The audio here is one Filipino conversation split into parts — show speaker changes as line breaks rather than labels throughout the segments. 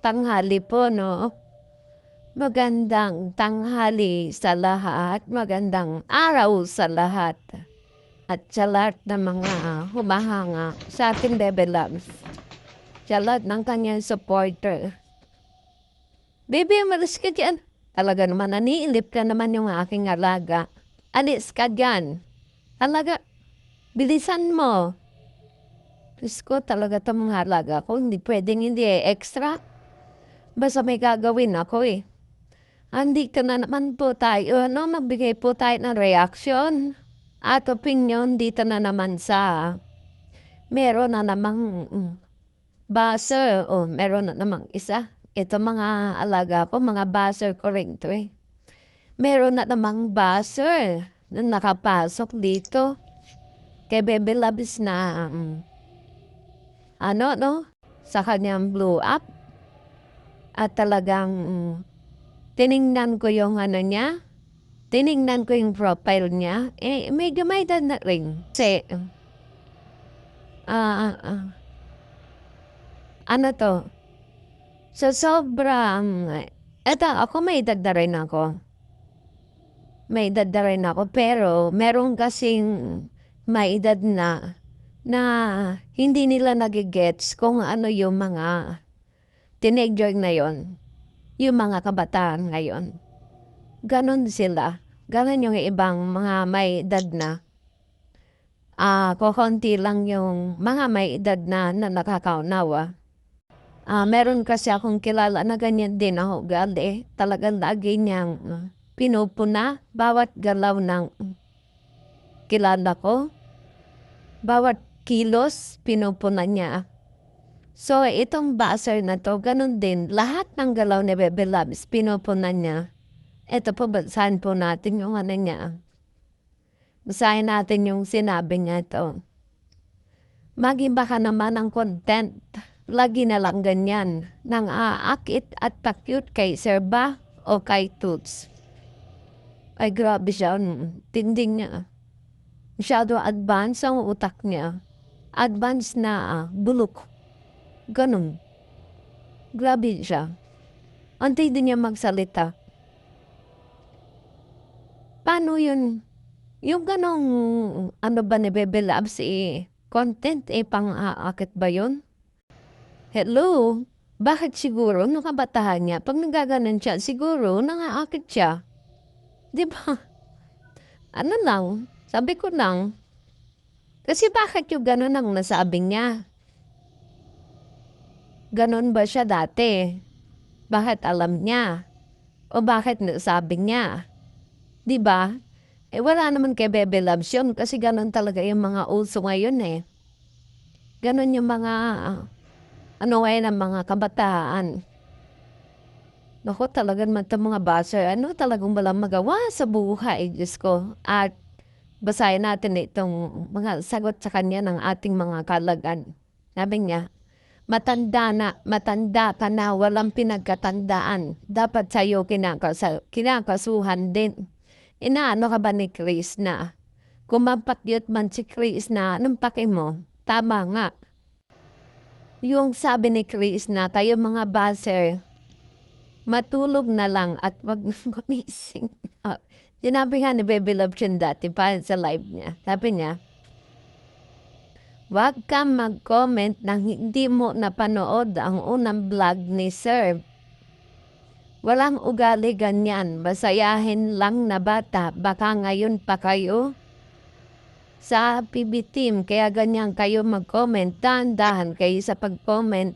tanghali po, no? Magandang tanghali sa lahat, magandang araw sa lahat. At sa lahat ng mga humahanga sa ating Bebe Loves. Sa lahat ng kanyang supporter. Baby, umalis ka dyan. Talaga naman, naniilip ka naman yung aking alaga. Alis ka dyan. Talaga, bilisan mo. Diyos ko, talaga itong mga alaga ko. Hindi pwedeng hindi extra. Basta may gagawin ako eh. Andito na naman po tayo, magbigay po tayo ng reaction at opinion dito na naman sa meron na namang buzzer o meron na namang isa. Ito mga alaga ko, mga buzzer ko rin to eh. Meron na namang buzzer na nakapasok dito kay Bebe Loves na sa kanyang blow up at talagang tiningnan ko yung niya. Tiningnan ko yung profile niya. Medyo may edad na rin. Kasi, so sobrang, eto ako may edad na rin ako. May edad na rin ako. Pero, meron kasing may edad na hindi nila nagigets kung ano yung mga teenager na yon. Yung mga kabataan ngayon. Ganon sila. Ganon yung ibang mga may edad na. Kukunti lang yung mga may edad na nakakaunawa. Meron kasi akong kilala na ganyan din ako ugali. Talagang lagi niyang pinupuna bawat galaw ng kilala ko. Bawat kilos pinupuna niya. So, itong buzzer na to, ganun din. Lahat ng galaw ni Bebe Loves, pinupunan niya. Ito po, basahin po natin yung niya. Basahin natin yung sinabi niya ito. Mag-iba ka naman ang content. Lagi na lang ganyan. Nang aakit at pa-cute kay Sir Ba o kay Toots. Ay, grabe siya. Tinding niya. Masyado advance ang utak niya. Advance na bulok. Ganun. Grabe siya. Antay din niya magsalita. Paano yun? Yung ganong, ba ni Bebe Loves content pang-aakit ba yun? Hello? Bakit siguro nung kabatahan niya, pag nagaganan siya, siguro nangaakit siya. Di ba? Ano lang, sabi ko lang, kasi bakit yung ganon ang nasabi niya? Ganon ba siya dati? Bakit alam niya? O bakit nasabi niya? Diba? Wala naman kay Bebe Loves yun kasi ganon talaga yung mga uso ngayon eh. Ganon yung mga, ngayon ang mga kabataan. Naku, talagang mga buzzer, talagang walang magawa sa buhay, Diyos ko. At basahin natin itong mga sagot sa kanya ng ating mga kalagan. Sabi niya, matanda ka na, walang pinagkatandaan. Dapat sa'yo kinakasuhan din. Inaano ka ba ni Chris na? Kung mapakyut man si Chris na, anong pake mo? Tama nga. Yung sabi ni Chris na, tayo mga buzzer, matulog na lang at wag gumising. Sinabi nga ni Bebe Loves yun dati pa sa live niya. Sabi niya, wag kang mag-comment nang hindi mo napanood ang unang vlog ni Sir. Walang ugali ganyan, basayahin lang na bata, baka ngayon pa kayo sa PB team, kaya ganyan kayo mag-comment, dahan-dahan kayo sa pag-comment.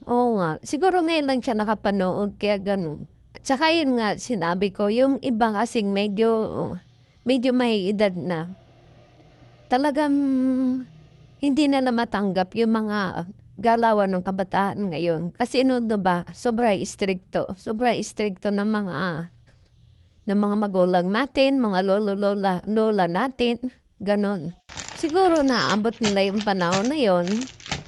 Oo nga, siguro ngayon lang siya nakapanood, kaya ganun. At saka yun nga, sinabi ko, yung ibang kasing medyo may edad na. Talagang hindi na matanggap yung mga galawan ng kabataan ngayon. Kasi ba, sobrang istrikto ng mga magulang natin, mga lola natin, ganon. Siguro naabot nila yung panahon na yon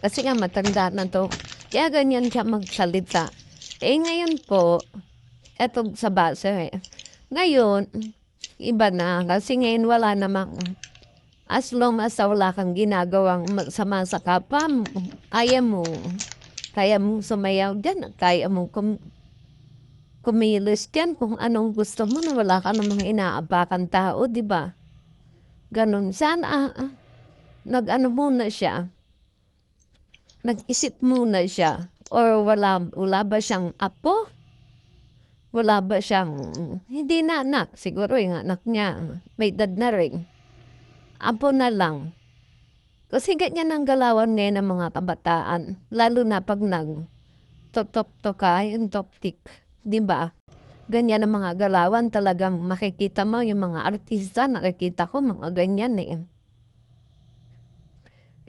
kasi nga matanda na to. Kaya ganyan siya magsalita. Ngayon po, etong sa base, ngayon, iba na. Kasi ngayon wala namang, as long as wala kang ginagawang masama sa kapwa, ayaw mo Kaya mong sumayaw diyan, kaya mong kumilos diyan kung anong gusto mo na wala ka namang inaapakan tao, 'di ba? Gano'n. Sana, nag-ano muna siya, nag-isip muna siya or wala ba siyang apo? Wala ba siyang hindi na anak, siguro yung anak niya may edad na rin, apo na lang. Kasi ganyan ang galawan ngayon ng mga kabataan, lalo na 'pag nagtotoktok ka, yung toktik, 'di ba? Ganyan ang mga galawan, talagang makikita mo yung mga artista, nakikita ko mga ganyan, eh.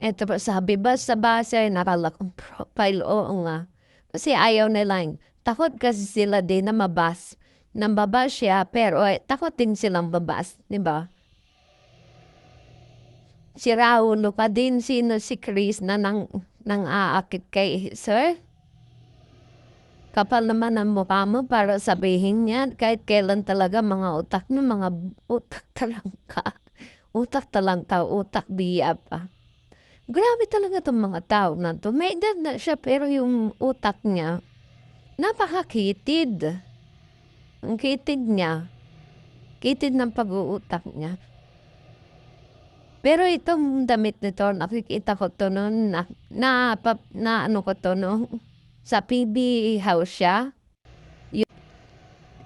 Eto pa sabi basta-basa nakalakong profile, oo nga. Kasi ayaw nilang takot kasi sila din na nambaba siya pero, takot din silang babas, 'di ba? Si Raulo pa din, sino si Chris na nang-aakit kay sir? Kapal naman ang mukha mo para sabihin yan kahit kailan talaga mga utak mo, mga utak talangka. Utak talangka, utak biya pa. Grabe talaga 'tong mga tao na 'to, may edad na siya pero yung utak niya, napakakitid. Ang kitid niya, kitid ng pag-uutak niya. Pero itong damit nito nakikita ko 'to no'n na ano ko 'to nung sa PB House siya.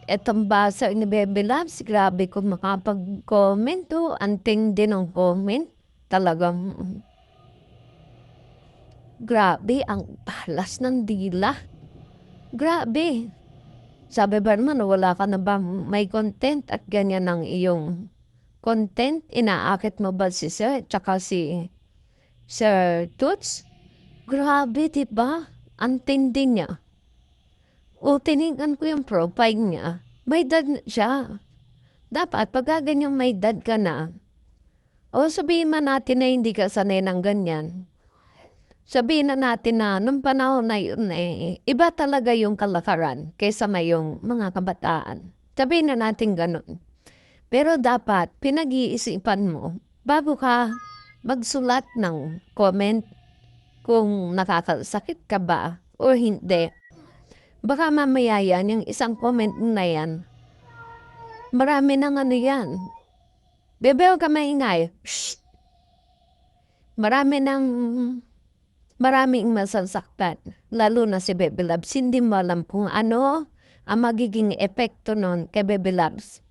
Etong basa ni Bebe Loves, grabe kung makapag-comment 'to, ang tindi ng comment. Talagang grabe ang balas ng dila. Grabe. Sabi ba naman wala ka na bang may content at ganyan ang iyong content, inaakit mo ba si Sir tsaka si Sir Toots? Grabe 'di ba? Ang tindi niya. O tinignan ko yung profile niya, may edad na siya. Dapat pagka ganyang may edad ka na, o sabihin man natin na hindi ka sanay ng ganyan, sabihin na natin na nung panahon na yun, iba talaga yung kalakaran kaysa ngayong mga kabataan. Sabihin na natin gano'n. Pero dapat pinag-iisipan mo bago ka magsulat ng comment kung nakakasakit ka ba o hindi. Baka mamaya yan, yung isang comment na yan, marami ng ano yan. Bebe, huwag ka maingay. Shh! Maraming masasaktan, lalo na si Bebe Loves. Hindi mo alam kung ano ang magiging epekto nun kay Bebe Loves.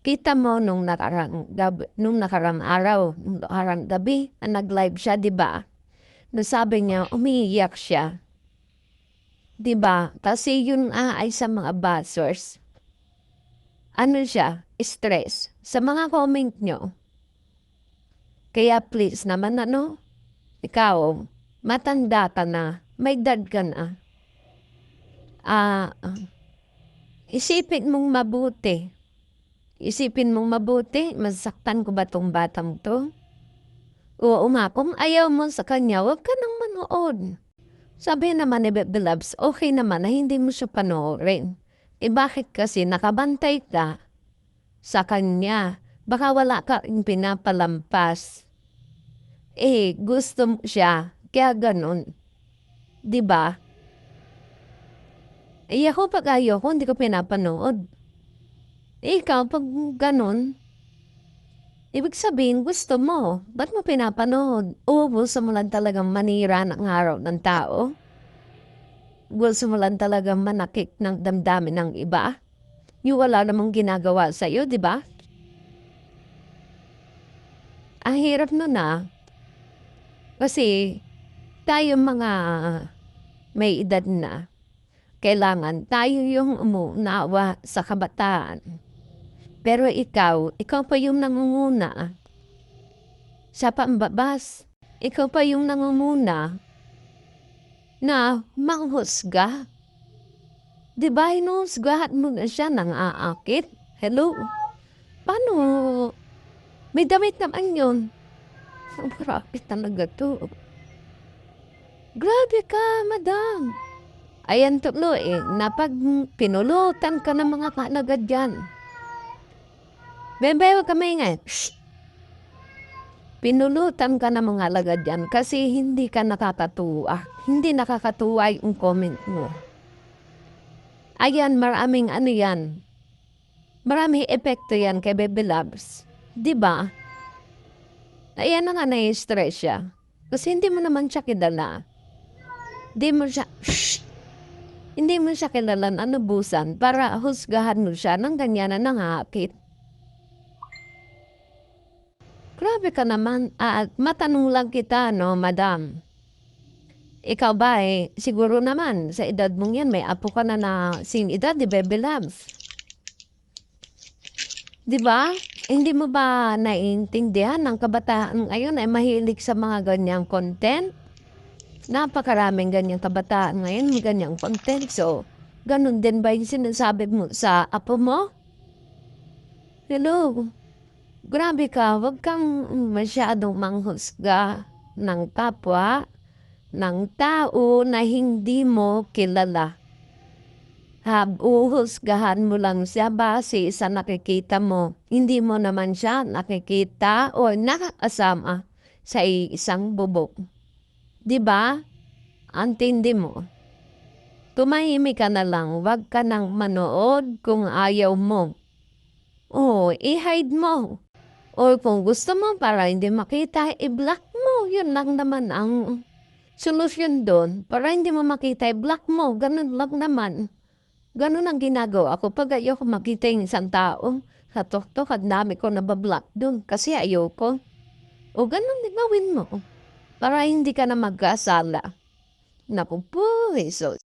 Kita mo nung nakarang araw, nung nakarang gabi, nag-live siya, di ba? Nasabi niya, umiiyak siya. Di ba? Kasi yun ay sa mga buzzers. Ano siya? Stress. Sa mga comment nyo. Kaya please naman ikaw, matanda ka na, may edad ka na. Isipin mong mabuti. Isipin mong mabuti, masaktan ko ba tong batang to? Oo nga, kung ayaw mo sa kanya, huwag ka nang manood. Sabi naman ni Bebe Loves, okay naman na hindi mo siya panoorin. Bakit kasi nakabantay ka sa kanya? Baka wala ka rin pinapalampas. Gusto mo siya, kaya ganun. Diba? Ako pag ayaw ko, hindi ko pinapanood. Ikaw, pag ganun, ibig sabihin, gusto mo. Ba't mo pinapanood? Gusto mo lang talagang manira ng araw ng tao? Gusto mo lang talagang manakit ng damdamin ng iba? Yung wala namang ginagawa sa'yo, di ba? Ang hirap nun Kasi tayo mga may edad na, kailangan tayo yung umuunawa sa kabataan. Pero ikaw pa yung nangunguna sa pambabas. Ikaw pa yung nangunguna na manghusga. Diba, hinuhusgahan mo na siya nang aakit? Hello? Paano? May damit naman yun. Grabe talaga to. Grabe ka, madam. Ayan tuloy, napag pinulutan ka ng mga kalagad dyan. Bebe, huwag ka maingay. Shh! Pinulutan ka ng mga alagad yan kasi hindi ka nakakatuwa. Hindi nakakatuwa yung comment mo. Ayan, maraming ano yan. Maraming epekto yan kay Baby Loves. Diba? Ayan na nga na-stress siya. Kasi hindi mo naman siya kilala. Hindi mo siya, hindi mo siya kilala na anubusan para husgahan mo siya ng ganyan na nangakit. Grabe ka naman. Matanong lang kita, no, madam. Ikaw ba siguro naman, sa edad mong yan, may apo ka na sing edad, di Baby Loves. Di ba? Hindi mo ba naiintindihan ng kabataan ngayon ay mahilig sa mga ganyang content? Napakaraming ganyang kabataan ngayon, may ganyang content. So, ganun din ba yung sinasabi mo sa apo mo? Hello? Grabe ka, wag kang masyadong manghusga ng kapwa, ng tao na hindi mo kilala. Uhusgahan mo lang siya base sa nakikita mo. Hindi mo naman siya nakikita o nakakasama sa isang bubok. Diba? Antindi mo. Tumahimik ka na lang, wag ka nang manood kung ayaw mo. O, i-hide mo. O kung gusto mo para hindi makita, i-block mo. Yun lang naman ang solusyon doon. Para hindi mo makita, i-block mo. Ganun lang naman. Ganun ang ginagawa ko. Pag ayoko makita yung isang tao, sa TikTok, at dami ko nabablock doon. Kasi ayoko. O ganun din gawin mo. Para hindi ka na magkasala. Naku po, Jesus.